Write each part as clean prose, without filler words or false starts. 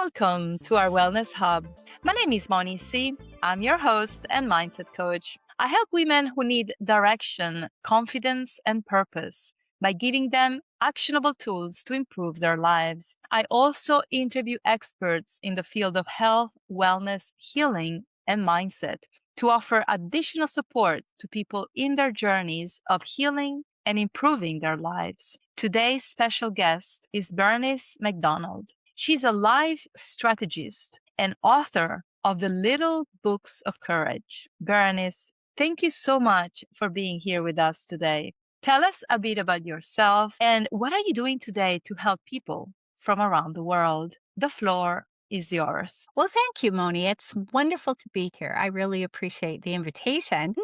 Welcome to our Wellness Hub. My name is Moni C. I'm your host and mindset coach. I help women who need direction, confidence, and purpose by giving them actionable tools to improve their lives. I also interview experts in the field of health, wellness, healing, and mindset to offer additional support to people in their journeys of healing and improving their lives. Today's special guest is Bernice McDonald. She's a life strategist and author of the Little Books of Courage. Bernice, thank you so much for being here with us today. Tell us a bit about yourself and what are you doing today to help people from around the world? The floor is yours. Well, thank you, Moni. It's wonderful to be here. I really appreciate the invitation.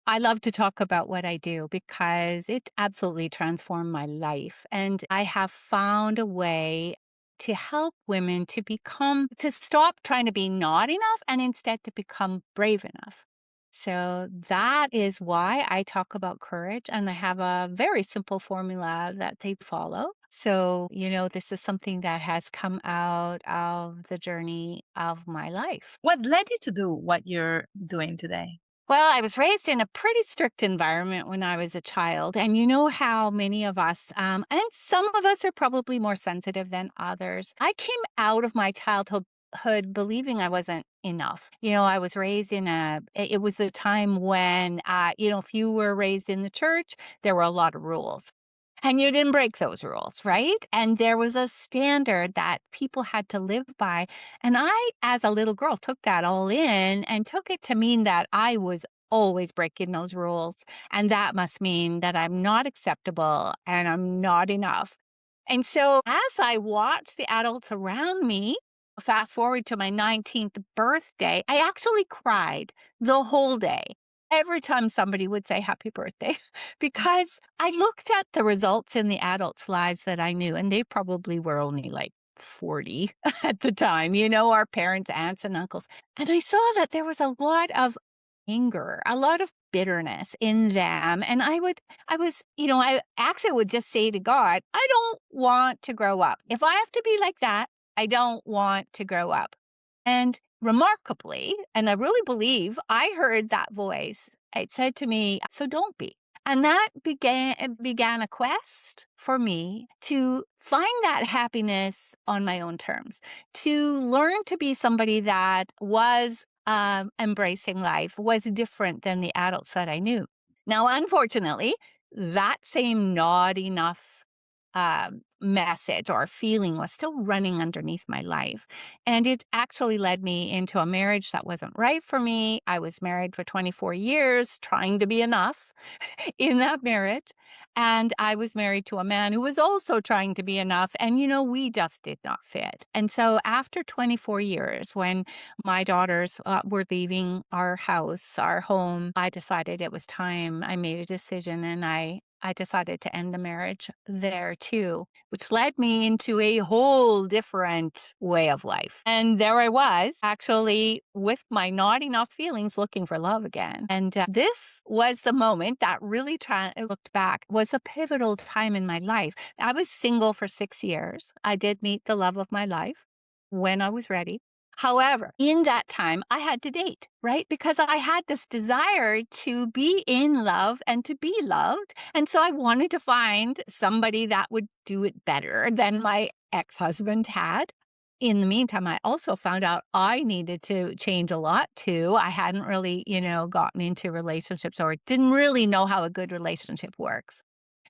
I love to talk about what I do because it absolutely transformed my life. And I have found a way to help women to stop trying to be not enough and instead to become brave enough. So that is why I talk about courage. And I have a very simple formula that they follow. This is something that has come out of the journey of my life. What led you to do what you're doing today? Well, I was raised in a pretty strict environment when I was a child. And you know how many of us, and some of us are probably more sensitive than others. I came out of my childhood believing I wasn't enough. I was raised it was the time when, if you were raised in the church, there were a lot of rules. And you didn't break those rules, right? And there was a standard that people had to live by. And I, as a little girl, took that all in and took it to mean that I was always breaking those rules. And that must mean that I'm not acceptable and I'm not enough. And so as I watched the adults around me, fast forward to my 19th birthday, I actually cried the whole day every time somebody would say happy birthday because I looked at the results in the adults' lives that I knew, and they probably were only like 40 at the time, our parents, aunts, and uncles. And I saw that there was a lot of anger, a lot of bitterness in them. And I actually would just say to God, I don't want to grow up. If I have to be like that, I don't want to grow up. And remarkably, and I really believe I heard that voice. It said to me, so don't be. And that began a quest for me to find that happiness on my own terms, to learn to be somebody that was embracing life, was different than the adults that I knew. Now, unfortunately, that same not enough message or feeling was still running underneath my life. And it actually led me into a marriage that wasn't right for me. I was married for 24 years, trying to be enough in that marriage. And I was married to a man who was also trying to be enough. And, we just did not fit. And so after 24 years, when my daughters were leaving our house, our home, I decided it was time. I made a decision and I decided to end the marriage there too, which led me into a whole different way of life. And there I was, actually, with my not enough feelings, looking for love again. And this was the moment that really looked back, was a pivotal time in my life. I was single for 6 years. I did meet the love of my life when I was ready. However, in that time, I had to date, right? Because I had this desire to be in love and to be loved. And so I wanted to find somebody that would do it better than my ex husband had. In the meantime, I also found out I needed to change a lot too. I hadn't really, gotten into relationships or didn't really know how a good relationship works.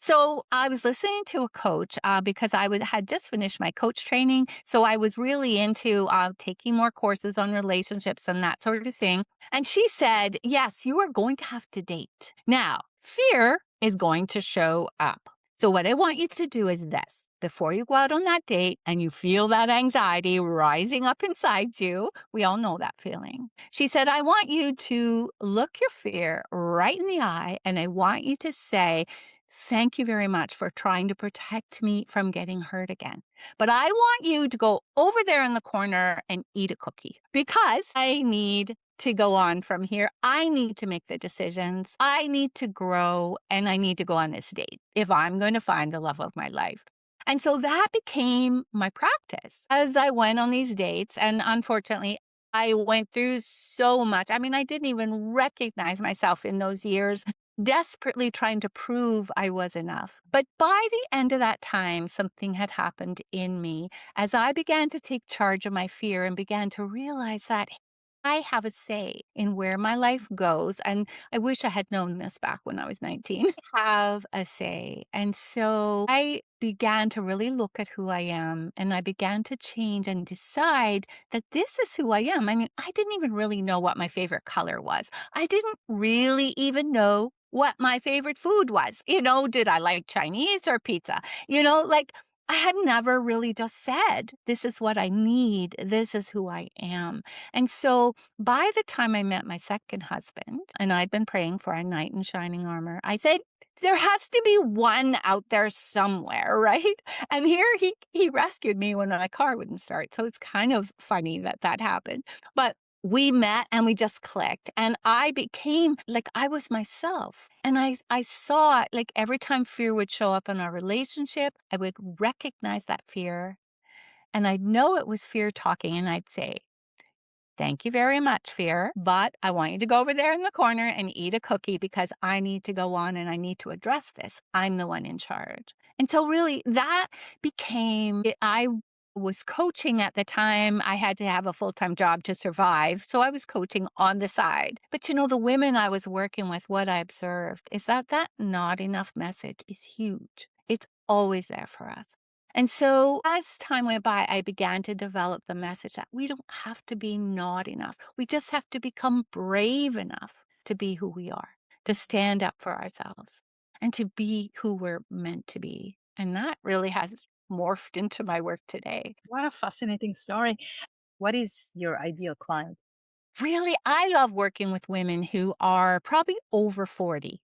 So I was listening to a coach because had just finished my coach training. So I was really into taking more courses on relationships and that sort of thing. And she said, yes, you are going to have to date. Now, fear is going to show up. So what I want you to do is this. Before you go out on that date and you feel that anxiety rising up inside you, we all know that feeling. She said, I want you to look your fear right in the eye and I want you to say, thank you very much for trying to protect me from getting hurt again. But I want you to go over there in the corner and eat a cookie because I need to go on from here. I need to make the decisions. I need to grow and I need to go on this date if I'm going to find the love of my life. And so that became my practice as I went on these dates. And unfortunately, I went through so much. I mean, I didn't even recognize myself in those years, desperately trying to prove I was enough. But by the end of that time, something had happened in me as I began to take charge of my fear and began to realize that I have a say in where my life goes. And I wish I had known this back when I was 19. Have a say. And so I began to really look at who I am and I began to change and decide that this is who I am. I mean, I didn't even really know what my favorite color was. I didn't really even know what my favorite food was. Did I like Chinese or pizza? Like I had never really just said, this is what I need. This is who I am. And so by the time I met my second husband, and I'd been praying for a knight in shining armor, I said, there has to be one out there somewhere, right? And here he rescued me when my car wouldn't start. So it's kind of funny that that happened. But we met and we just clicked and I became like I was myself. And I saw like every time fear would show up in our relationship, I would recognize that fear and I'd know it was fear talking and I'd say, thank you very much, fear, but I want you to go over there in the corner and eat a cookie because I need to go on and I need to address this. I'm the one in charge. And so, really, that became it. I was coaching at the time. I had to have a full time job to survive. So, I was coaching on the side. But, the women I was working with, what I observed is that that not enough message is huge. It's always there for us. And so as time went by, I began to develop the message that we don't have to be not enough. We just have to become brave enough to be who we are, to stand up for ourselves, and to be who we're meant to be. And that really has morphed into my work today. What a fascinating story. What is your ideal client? Really, I love working with women who are probably over 40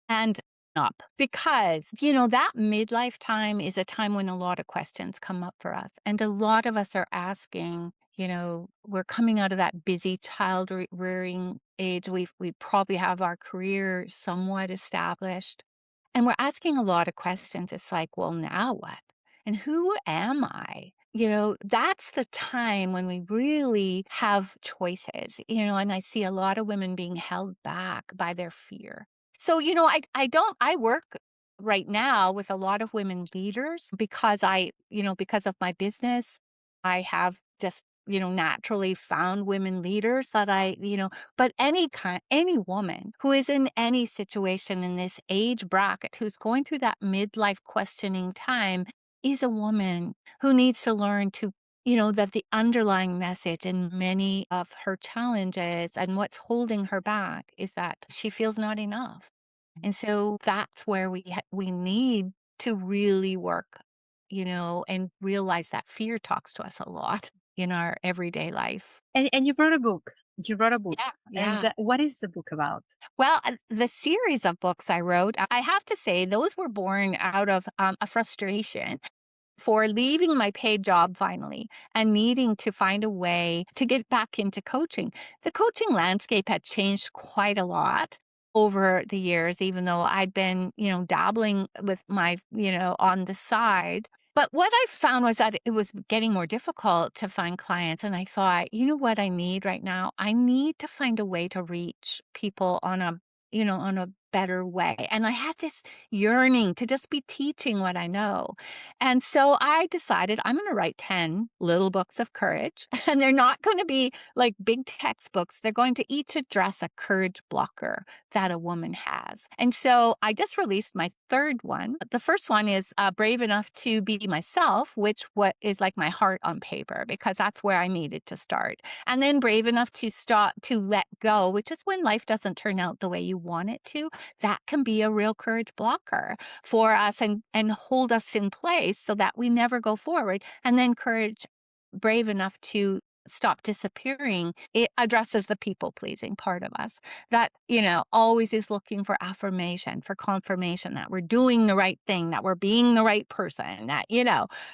and up because, that midlife time is a time when a lot of questions come up for us. And a lot of us are asking, we're coming out of that busy child rearing age. We probably have our career somewhat established. And we're asking a lot of questions. It's like, well, now what? And who am I? That's the time when we really have choices, and I see a lot of women being held back by their fear. So, I work right now with a lot of women leaders because because of my business, I have just, naturally found women leaders that but any woman who is in any situation in this age bracket who's going through that midlife questioning time is a woman who needs to learn to that the underlying message in many of her challenges and what's holding her back is that she feels not enough. And so that's where we need to really work, and realize that fear talks to us a lot in our everyday life. And you wrote a book. You wrote a book. Yeah, And yeah. what is the book about? Well, the series of books I wrote, I have to say, those were born out of a frustration for leaving my paid job finally and needing to find a way to get back into coaching. The coaching landscape had changed quite a lot over the years, even though I'd been, dabbling with my, on the side. But what I found was that it was getting more difficult to find clients. And I thought, you know what I need right now? I need to find a way to reach people on a better way. And I had this yearning to just be teaching what I know. And so I decided I'm going to write 10 little books of courage. And they're not going to be like big textbooks. They're going to each address a courage blocker that a woman has. And so I just released my third one. The first one is Brave Enough to Be Myself, which what is like my heart on paper, because that's where I needed to start. And then Brave Enough to Stop to Let Go, which is when life doesn't turn out the way you want it to. That can be a real courage blocker for us and hold us in place so that we never go forward. And then courage, brave enough to stop disappearing, it addresses the people pleasing part of us that, always is looking for affirmation, for confirmation that we're doing the right thing, that we're being the right person, that,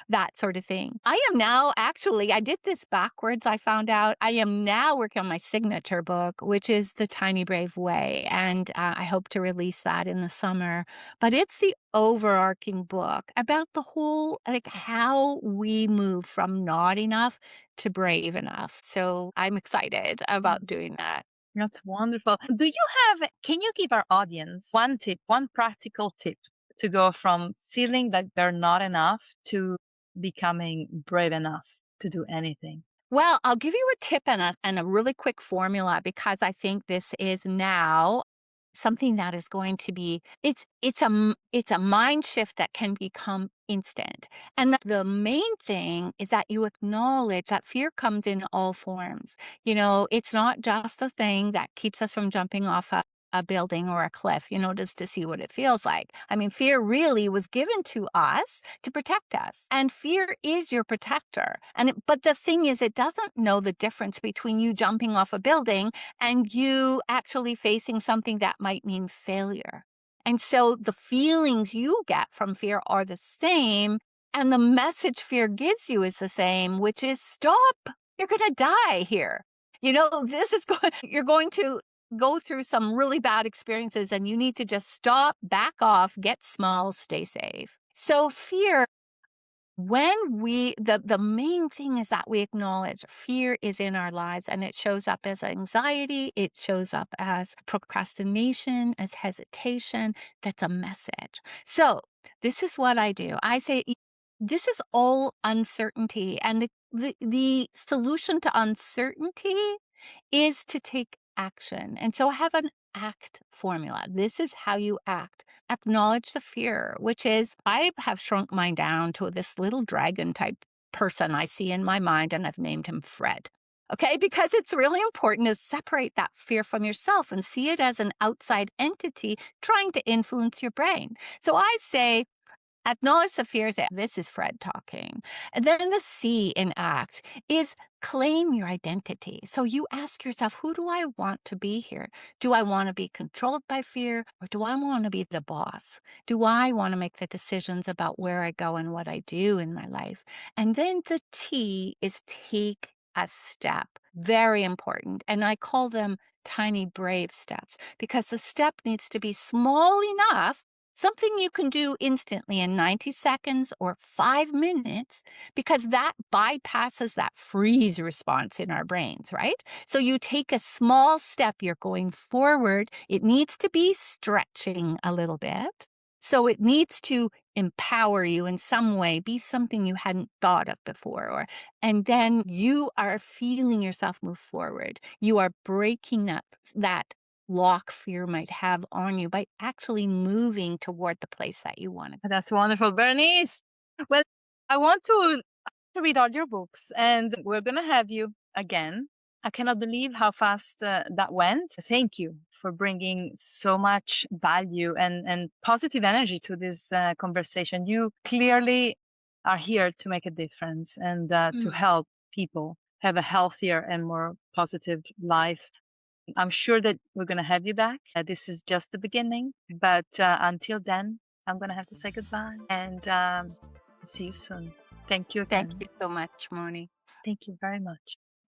that sort of thing. I am now actually, I did this backwards. I found out I am now working on my signature book, which is The Tiny Brave Way. And I hope to release that in the summer. But it's the overarching book about the whole like how we move from not enough to brave enough. So I'm excited about Mhm. doing that. That's wonderful. Can you give our audience one tip, one practical tip to go from feeling that they're not enough to becoming brave enough to do anything? Well, I'll give you a tip and a really quick formula because I think this is now something that is going to be it's a mind shift that can become instant. And the main thing is that you acknowledge that fear comes in all forms. It's not just the thing that keeps us from jumping off a building or a cliff, just to see what it feels like. I mean, fear really was given to us to protect us, and fear is your protector. But the thing is, it doesn't know the difference between you jumping off a building and you actually facing something that might mean failure. And so the feelings you get from fear are the same, and the message fear gives you is the same, which is stop. You're going to die here. This is going, you're going to go through some really bad experiences and you need to just stop, back off, get small, stay safe. So fear when the main thing is that we acknowledge fear is in our lives and it shows up as anxiety, it shows up as procrastination, as hesitation. That's a message. So this is what I do. I say this is all uncertainty. And the solution to uncertainty is to take action. And so I have an ACT formula. This is how you act. Acknowledge the fear, which is I have shrunk mine down to this little dragon type person I see in my mind, and I've named him Fred. Okay, because it's really important to separate that fear from yourself and see it as an outside entity trying to influence your brain. So I say, acknowledge the fears that this is Fred talking. And then the C in ACT is claim your identity. So you ask yourself, who do I want to be here? Do I want to be controlled by fear or do I want to be the boss? Do I want to make the decisions about where I go and what I do in my life? And then the T is take a step. Very important. And I call them tiny brave steps because the step needs to be small enough. Something you can do instantly in 90 seconds or 5 minutes, because that bypasses that freeze response in our brains, right? So you take a small step, you're going forward. It needs to be stretching a little bit. So it needs to empower you in some way, be something you hadn't thought of before. And then you are feeling yourself move forward. You are breaking up that lock fear might have on you by actually moving toward the place that you want to. That's wonderful, Bernice. Well, I want to read all your books, and we're going to have you again. I cannot believe how fast that went. Thank you for bringing so much value and positive energy to this conversation. You clearly are here to make a difference and to Mm. help people have a healthier and more positive life. I'm sure that we're going to have you back. This is just the beginning. But until then, I'm going to have to say goodbye and see you soon. Thank you Thank again. you so much, Moni. Thank you very much.